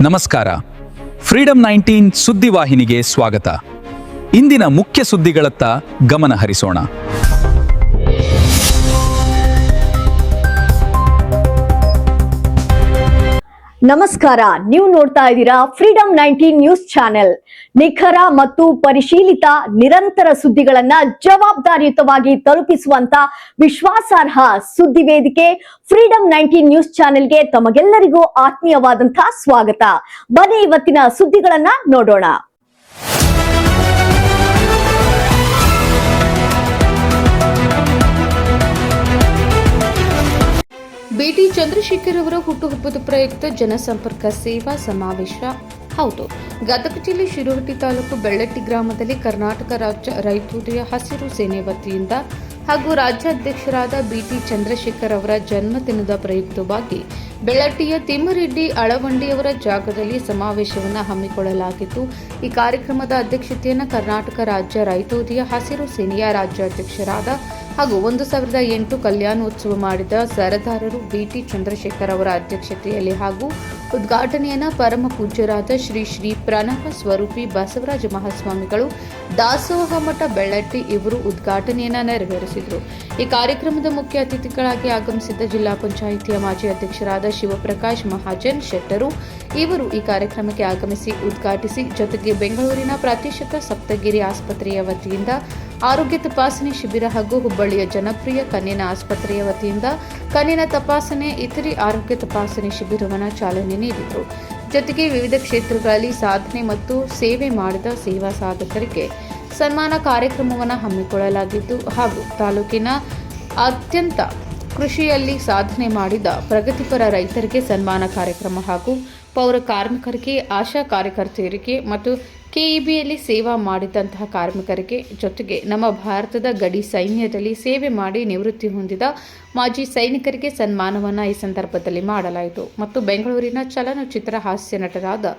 ನಮಸ್ಕಾರ. ಫ್ರೀಡಂ 19 ಸುದ್ದಿವಾಹಿನಿಗೆ ಸ್ವಾಗತ. ಇಂದಿನ ಮುಖ್ಯ ಸುದ್ದಿಗಳತ್ತ ಗಮನ ಹರಿಸೋಣ. ನಮಸ್ಕಾರ, ನೀವು ನೋಡ್ತಾ ಇದ್ದೀರಾ ಫ್ರೀಡಂ 19 ನ್ಯೂಸ್ ಚಾನೆಲ್. ನಿಖರ ಮತ್ತು ಪರಿಶೀಲಿತ ನಿರಂತರ ಸುದ್ದಿಗಳನ್ನ ಜವಾಬ್ದಾರಿಯುತವಾಗಿ ತಲುಪಿಸುವಂತ ವಿಶ್ವಾಸಾರ್ಹ ಸುದ್ದಿ ವೇದಿಕೆ ಫ್ರೀಡಂ 19 ನ್ಯೂಸ್ ಚಾನೆಲ್ಗೆ ತಮಗೆಲ್ಲರಿಗೂ ಆತ್ಮೀಯವಾದಂತಹ ಸ್ವಾಗತ. ಬನ್ನಿ ಇವತ್ತಿನ ಸುದ್ದಿಗಳನ್ನ ನೋಡೋಣ. ಬಿಟಿ ಚಂದ್ರಶೇಖರ್ ಅವರ ಹುಟ್ಟುಹಬ್ಬದ ಪ್ರಯುಕ್ತ ಜನಸಂಪರ್ಕ ಸೇವಾ ಸಮಾವೇಶ. ಹೌದು, ಗದಗ ಜಿಲ್ಲೆ ಶಿರೋಹಟ್ಟಿ ತಾಲೂಕು ಬೆಳ್ಳಟ್ಟಿ ಗ್ರಾಮದಲ್ಲಿ ಕರ್ನಾಟಕ ರಾಜ್ಯ ರೈತೋದಯ ಹಸಿರು ಸೇನೆ ವತಿಯಿಂದ ಹಾಗೂ ರಾಜ್ಯಾಧ್ಯಕ್ಷರಾದ ಬಿಟಿ ಚಂದ್ರಶೇಖರ್ ಅವರ ಜನ್ಮದಿನದ ಪ್ರಯುಕ್ತವಾಗಿ ಬೆಳ್ಳಟ್ಟಿಯ ತಿಮ್ಮರೆಡ್ಡಿ ಅಳವಂಡಿಯವರ ಜಾಗದಲ್ಲಿ ಸಮಾವೇಶವನ್ನು ಹಮ್ಮಿಕೊಳ್ಳಲಾಗಿತ್ತು. ಈ ಕಾರ್ಯಕ್ರಮದ ಅಧ್ಯಕ್ಷತೆಯನ್ನು ಕರ್ನಾಟಕ ರಾಜ್ಯ ರೈತೋದಯ ಹಸಿರು ಸೇನೆಯ ರಾಜ್ಯಾಧ್ಯಕ್ಷರಾದ ಹಾಗೂ 2008 ಕಲ್ಯಾಣೋತ್ಸವ ಮಾಡಿದ ಸರದಾರರು ಬಿಟಿ ಚಂದ್ರಶೇಖರ್ ಅವರ ಅಧ್ಯಕ್ಷತೆಯಲ್ಲಿ ಹಾಗೂ ಉದ್ಘಾಟನೆಯನ್ನು ಪರಮ ಪೂಜ್ಯರಾದ ಶ್ರೀ ಶ್ರೀ ಪ್ರಣವ ಸ್ವರೂಪಿ ಬಸವರಾಜ ಮಹಾಸ್ವಾಮಿಗಳು ದಾಸೋಹ ಮಠ ಬೆಳ್ಳಟ್ಟಿ ಇವರು ಉದ್ಘಾಟನೆಯನ್ನು ನೆರವೇರಿಸಿದರು. ಈ ಕಾರ್ಯಕ್ರಮದ ಮುಖ್ಯ ಅತಿಥಿಗಳಾಗಿ ಆಗಮಿಸಿದ್ದ ಜಿಲ್ಲಾ ಪಂಚಾಯಿತಿಯ ಮಾಜಿ ಅಧ್ಯಕ್ಷರಾದ ಶಿವಪ್ರಕಾಶ್ ಮಹಾಜನ್ ಶೆಟ್ಟರು ಇವರು ಈ ಕಾರ್ಯಕ್ರಮಕ್ಕೆ ಆಗಮಿಸಿ ಉದ್ಘಾಟಿಸಿ, ಜೊತೆಗೆ ಬೆಂಗಳೂರಿನ ಪ್ರತಿಷ್ಠಿತ ಸಪ್ತಗಿರಿ ಆಸ್ಪತ್ರೆಯ ವತಿಯಿಂದ ಆರೋಗ್ಯ ತಪಾಸಣೆ ಶಿಬಿರ ಹಾಗೂ ಹುಬ್ಬಳ್ಳಿಯ ಜನಪ್ರಿಯ ಕಣ್ಣಿನ ಆಸ್ಪತ್ರೆಯ ವತಿಯಿಂದ ಕಣ್ಣಿನ ತಪಾಸಣೆ ಇತರೆ ಆರೋಗ್ಯ ತಪಾಸಣೆ ಶಿಬಿರವನ್ನು ಚಾಲನೆ ನೀಡಿದರು. ಜೊತೆಗೆ ವಿವಿಧ ಕ್ಷೇತ್ರಗಳಲ್ಲಿ ಸಾಧನೆ ಮತ್ತು ಸೇವೆ ಮಾಡಿದ ಸೇವಾ ಸಾಧಕರಿಗೆ ಸನ್ಮಾನ ಕಾರ್ಯಕ್ರಮವನ್ನು ಹಮ್ಮಿಕೊಳ್ಳಲಾಗಿದ್ದು ಹಾಗೂ ತಾಲೂಕಿನ ಅತ್ಯಂತ ಕೃಷಿಯಲ್ಲಿ ಸಾಧನೆ ಮಾಡಿದ ಪ್ರಗತಿಪರ ರೈತರಿಗೆ ಸನ್ಮಾನ ಕಾರ್ಯಕ್ರಮ ಹಾಗೂ ಪೌರ ಕಾರ್ಮಿಕರಿಗೆ, ಆಶಾ ಕಾರ್ಯಕರ್ತೆಯರಿಗೆ ಮತ್ತು ಕೆಇಬಿಯಲ್ಲಿ ಸೇವಾ ಮಾಡಿದಂತಹ ಕಾರ್ಮಿಕರಿಗೆ, ಜೊತೆಗೆ ನಮ್ಮ ಭಾರತದ ಗಡಿ ಸೈನ್ಯದಲ್ಲಿ ಸೇವೆ ಮಾಡಿ ನಿವೃತ್ತಿ ಹೊಂದಿದ ಮಾಜಿ ಸೈನಿಕರಿಗೆ ಸನ್ಮಾನವನ್ನು ಈ ಸಂದರ್ಭದಲ್ಲಿ ಮಾಡಲಾಯಿತು. ಮತ್ತು ಬೆಂಗಳೂರಿನ ಚಲನಚಿತ್ರ ಹಾಸ್ಯ ನಟರಾದ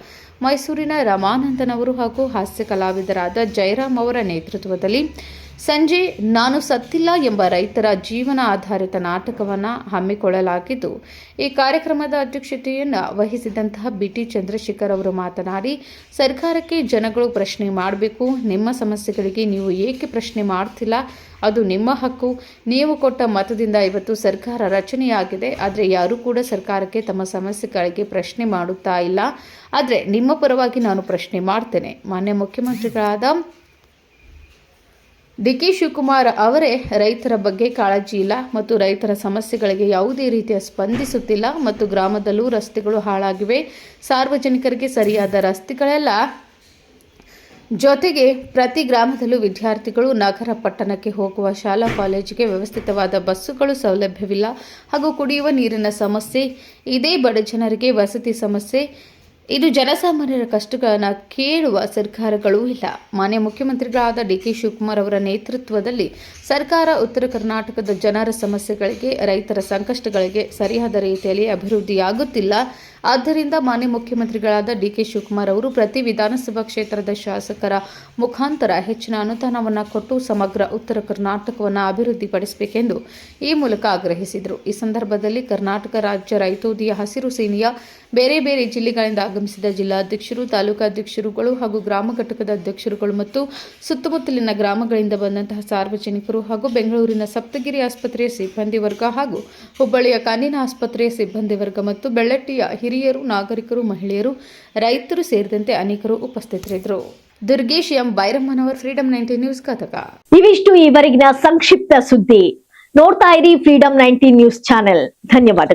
ಮೈಸೂರಿನ ರಮಾನಂದನ್ ಅವರು ಹಾಗೂ ಹಾಸ್ಯ ಕಲಾವಿದರಾದ ಜಯರಾಮ್ ಅವರ ನೇತೃತ್ವದಲ್ಲಿ ಸಂಜೆ ನಾನು ಸತ್ತಿಲ್ಲ ಎಂಬ ರೈತರ ಜೀವನ ಆಧಾರಿತ ನಾಟಕವನ್ನು ಹಮ್ಮಿಕೊಳ್ಳಲಾಗಿದ್ದು, ಈ ಕಾರ್ಯಕ್ರಮದ ಅಧ್ಯಕ್ಷತೆಯನ್ನು ವಹಿಸಿದಂತಹ ಬಿಟಿ ಚಂದ್ರಶೇಖರ್ ಅವರು ಮಾತನಾಡಿ, ಸರ್ಕಾರಕ್ಕೆ ಜನಗಳು ಪ್ರಶ್ನೆ ಮಾಡಬೇಕು. ನಿಮ್ಮ ಸಮಸ್ಯೆಗಳಿಗೆ ನೀವು ಏಕೆ ಪ್ರಶ್ನೆ ಮಾಡ್ತಿಲ್ಲ? ಅದು ನಿಮ್ಮ ಹಕ್ಕು. ನೀವು ಕೊಟ್ಟ ಮತದಿಂದ ಇವತ್ತು ಸರ್ಕಾರ ರಚನೆಯಾಗಿದೆ. ಆದರೆ ಯಾರೂ ಕೂಡ ಸರ್ಕಾರಕ್ಕೆ ತಮ್ಮ ಸಮಸ್ಯೆಗಳಿಗೆ ಪ್ರಶ್ನೆ ಮಾಡುತ್ತಾ ಇಲ್ಲ. ಆದರೆ ನಿಮ್ಮ ಪರವಾಗಿ ನಾನು ಪ್ರಶ್ನೆ ಮಾಡ್ತೇನೆ. ಮಾನ್ಯ ಮುಖ್ಯಮಂತ್ರಿಗಳಾದ ಡಿ.ಕೆ. ಶಿವಕುಮಾರ್ ಅವರೇ ರೈತರ ಬಗ್ಗೆ ಕಾಳಜಿ ಇಲ್ಲ ಮತ್ತು ರೈತರ ಸಮಸ್ಯೆಗಳಿಗೆ ಯಾವುದೇ ರೀತಿಯ ಸ್ಪಂದಿಸುತ್ತಿಲ್ಲ ಮತ್ತು ಗ್ರಾಮದಲ್ಲೂ ರಸ್ತೆಗಳು ಹಾಳಾಗಿವೆ. ಸಾರ್ವಜನಿಕರಿಗೆ ಸರಿಯಾದ ರಸ್ತೆಗಳೆಲ್ಲ, ಜೊತೆಗೆ ಪ್ರತಿ ಗ್ರಾಮದಲ್ಲೂ ವಿದ್ಯಾರ್ಥಿಗಳು ನಗರ ಪಟ್ಟಣಕ್ಕೆ ಹೋಗುವ ಶಾಲಾ ಕಾಲೇಜಿಗೆ ವ್ಯವಸ್ಥಿತವಾದ ಬಸ್ಸುಗಳು ಸೌಲಭ್ಯವಿಲ್ಲ ಹಾಗೂ ಕುಡಿಯುವ ನೀರಿನ ಸಮಸ್ಯೆ ಇದೆ. ಬಡ ಜನರಿಗೆ ವಸತಿ ಸಮಸ್ಯೆ, ಇದು ಜನಸಾಮಾನ್ಯರ ಕಷ್ಟಗಳನ್ನು ಕೇಳುವ ಸರ್ಕಾರಗಳೂ ಇಲ್ಲ. ಮಾನ್ಯ ಮುಖ್ಯಮಂತ್ರಿಗಳಾದ ಡಿ.ಕೆ. ಶಿವಕುಮಾರ್ ಅವರ ನೇತೃತ್ವದಲ್ಲಿ ಸರ್ಕಾರ ಉತ್ತರ ಕರ್ನಾಟಕದ ಜನರ ಸಮಸ್ಯೆಗಳಿಗೆ, ರೈತರ ಸಂಕಷ್ಟಗಳಿಗೆ ಸರಿಯಾದ ರೀತಿಯಲ್ಲಿ ಅಭಿವೃದ್ಧಿಯಾಗುತ್ತಿಲ್ಲ. ಆದ್ದರಿಂದ ಮಾನ್ಯ ಮುಖ್ಯಮಂತ್ರಿಗಳಾದ ಡಿ.ಕೆ. ಶಿವಕುಮಾರ್ ಅವರು ಪ್ರತಿ ವಿಧಾನಸಭಾ ಕ್ಷೇತ್ರದ ಶಾಸಕರ ಮುಖಾಂತರ ಹೆಚ್ಚಿನ ಅನುದಾನವನ್ನು ಕೊಟ್ಟು ಸಮಗ್ರ ಉತ್ತರ ಕರ್ನಾಟಕವನ್ನು ಅಭಿವೃದ್ಧಿಪಡಿಸಬೇಕೆಂದು ಈ ಮೂಲಕ ಆಗ್ರಹಿಸಿದರು. ಈ ಸಂದರ್ಭದಲ್ಲಿ ಕರ್ನಾಟಕ ರಾಜ್ಯ ರೈತೋದಯ ಹಸಿರು ಸೇನೆಯ ಬೇರೆ ಬೇರೆ ಜಿಲ್ಲೆಗಳಿಂದ ಆಗಮಿಸಿದ ಜಿಲ್ಲಾಧ್ಯಕ್ಷರು, ತಾಲೂಕಾಧ್ಯಕ್ಷರುಗಳು ಹಾಗೂ ಗ್ರಾಮ ಘಟಕದ ಅಧ್ಯಕ್ಷರುಗಳು ಮತ್ತು ಸುತ್ತಮುತ್ತಲಿನ ಗ್ರಾಮಗಳಿಂದ ಬಂದಂತಹ ಸಾರ್ವಜನಿಕರು ಹಾಗೂ ಬೆಂಗಳೂರಿನ ಸಪ್ತಗಿರಿ ಆಸ್ಪತ್ರೆಯ ಸಿಬ್ಬಂದಿ ವರ್ಗ ಹಾಗೂ ಹುಬ್ಬಳ್ಳಿಯ ಕಣ್ಣಿನ ಆಸ್ಪತ್ರೆಯ ಸಿಬ್ಬಂದಿ ವರ್ಗ ಮತ್ತು ಬೆಳ್ಳಟ್ಟಿಯ ಹಿರಿಯರು, ನಾಗರಿಕರು, ಮಹಿಳೆಯರು, ರೈತರು ಸೇರಿದಂತೆ ಅನೇಕರು ಉಪಸ್ಥಿತರಿದ್ದರು. Durgesh M Bairammanavar, Freedom 19 news, Gadag. ಇವಿಷ್ಟು ಈವರೆಗಿನ ಸಂಕ್ಷಿಪ್ತ ಸುದ್ದಿ. ನೋಡ್ತಾ ಇರಿ ಫ್ರೀಡಂ 19 ನ್ಯೂಸ್ ಚಾನೆಲ್. ಧನ್ಯವಾದಗಳು.